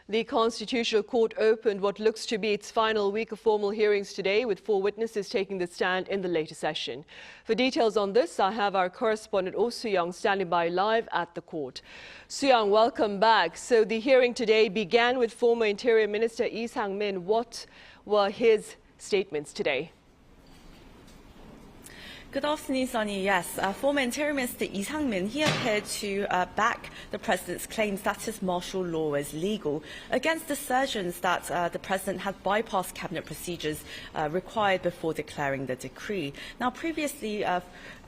The Constitutional Court opened what looks to be its final week of formal hearings today, with 4 witnesses taking the stand in the later session. For details on this, I have our correspondent Oh Soo-young standing by live at the court. Soo-young, welcome back. So the hearing today began with former Interior Minister Lee Sang-min. What were his statements today? Good afternoon, Sunny. Yes, former Interior Minister Lee Sang-min, he appeared to back the President's claims that his martial law is legal, against assertions that the President had bypassed cabinet procedures required before declaring the decree. Now, previously,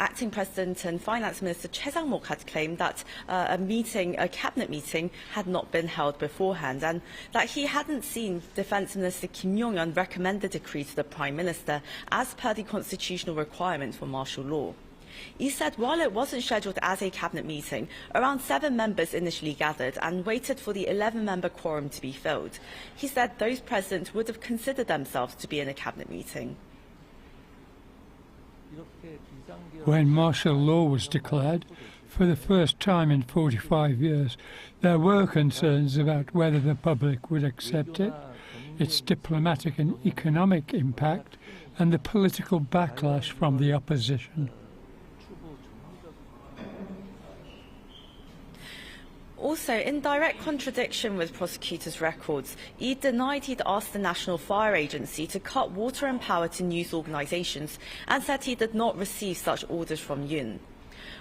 Acting President and Finance Minister Choi Sang-mok had claimed that a cabinet meeting, had not been held beforehand, and that he hadn't seen Defense Minister Kim Yong-hyun recommend the decree to the Prime Minister as per the constitutional requirement for martial law. He said while it wasn't scheduled as a cabinet meeting, around 7 members initially gathered and waited for the 11-member quorum to be filled. He said those present would have considered themselves to be in a cabinet meeting. When martial law was declared, for the first time in 45 years, there were concerns about whether the public would accept it, its diplomatic and economic impact, and the political backlash from the opposition. Also, in direct contradiction with prosecutors' records, he denied he'd asked the National Fire Agency to cut water and power to news organisations and said he did not receive such orders from Yoon.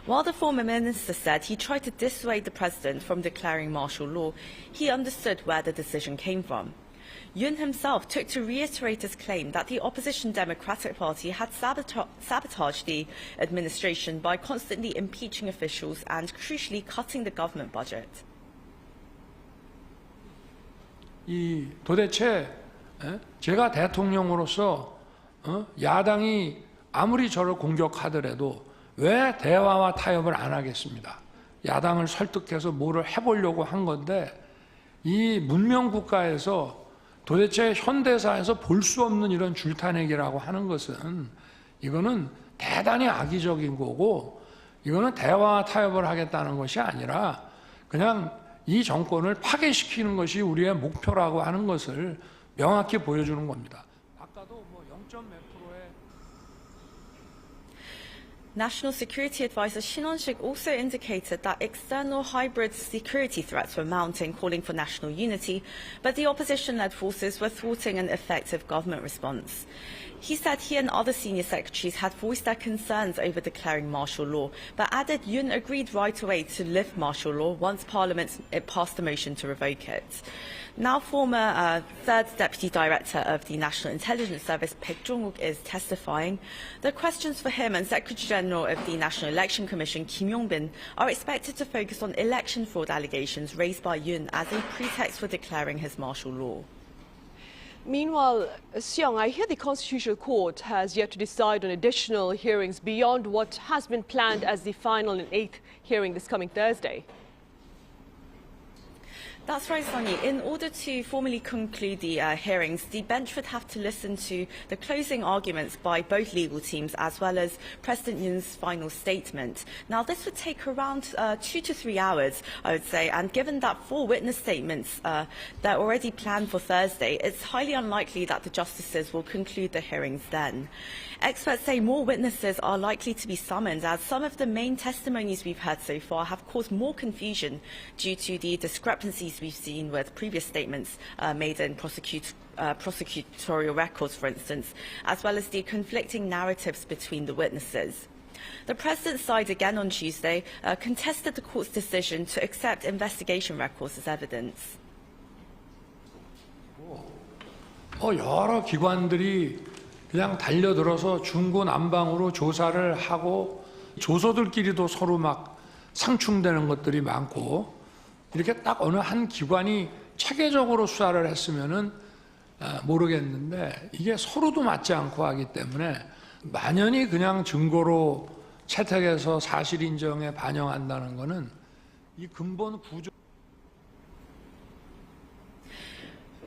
While the former minister said he tried to dissuade the President from declaring martial law, he understood where the decision came from. Yoon himself took to reiterate his claim that the opposition Democratic Party had sabotaged the administration by constantly impeaching officials and, crucially, cutting the government budget. 도대체 제가 대통령으로서 야당이 아무리 저를 공격하더라도 왜 대화와 타협을 안 하겠습니다. 야당을 설득해서 뭐를 해보려고 한 건데 이 문명 국가에서 도대체 현대사에서 볼 수 없는 이런 줄타내기라고 하는 것은 이거는 대단히 악의적인 거고 이거는 대화 타협을 하겠다는 것이 아니라 그냥 이 정권을 파괴시키는 것이 우리의 목표라고 하는 것을 명확히 보여주는 겁니다. 아까도 뭐 0.몇 %의 National Security Advisor Shin Won-sik also indicated that external hybrid security threats were mounting, calling for national unity, but the opposition-led forces were thwarting an effective government response. He said he and other senior secretaries had voiced their concerns over declaring martial law, but added Yoon agreed right away to lift martial law once Parliament passed a motion to revoke it. Now former 3rd Deputy Director of the National Intelligence Service, Baek Jong-wook, is testifying. The questions for him and Secretary General of the National Election Commission, Kim Yong-bin, are expected to focus on election fraud allegations raised by Yoon as a pretext for declaring his martial law. Meanwhile, Soo-young, I hear the Constitutional Court has yet to decide on additional hearings beyond what has been planned as the final and 8th hearing this coming Thursday. That's right, Sunny. In order to formally conclude the hearings, the bench would have to listen to the closing arguments by both legal teams as well as President Yoon's final statement. Now, this would take around 2 to 3 hours, I would say, and given that 4 witness statements they're already planned for Thursday, it's highly unlikely that the justices will conclude the hearings then. Experts say more witnesses are likely to be summoned, as some of the main testimonies we've heard so far have caused more confusion due to the discrepancies we've seen with previous statements made in prosecutorial records, for instance, as well as the conflicting narratives between the witnesses. The President's side again on Tuesday contested the court's decision to accept investigation records as evidence. 여러 기관들이 그냥 달려들어서 중구난방으로 조사를 하고 조소들끼리도 서로 막 상충되는 것들이 많고 이렇게 딱 어느 한 기관이 체계적으로 수사를 했으면은 모르겠는데 이게 서로도 맞지 않고 하기 때문에 만연히 그냥 증거로 채택해서 사실 인정에 반영한다는 것은 이 근본 구조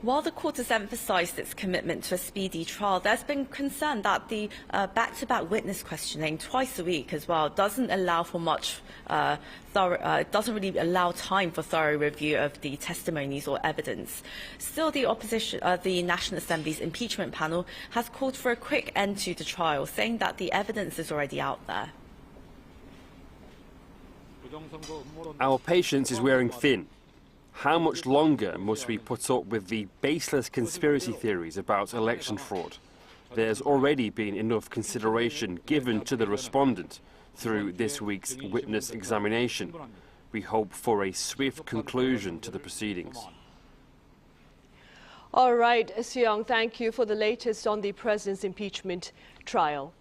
While the court has emphasised its commitment to a speedy trial, there's been concern that the back-to-back witness questioning twice a week as well doesn't allow for much doesn't really allow time for thorough review of the testimonies or evidence. Still, the opposition, the National Assembly's impeachment panel has called for a quick end to the trial, saying that the evidence is already out there. Our patience is wearing thin. How much longer must we put up with the baseless conspiracy theories about election fraud? There's already been enough consideration given to the respondent through this week's witness examination. We hope for a swift conclusion to the proceedings. All right, Oh Soo-young, thank you for the latest on the president's impeachment trial.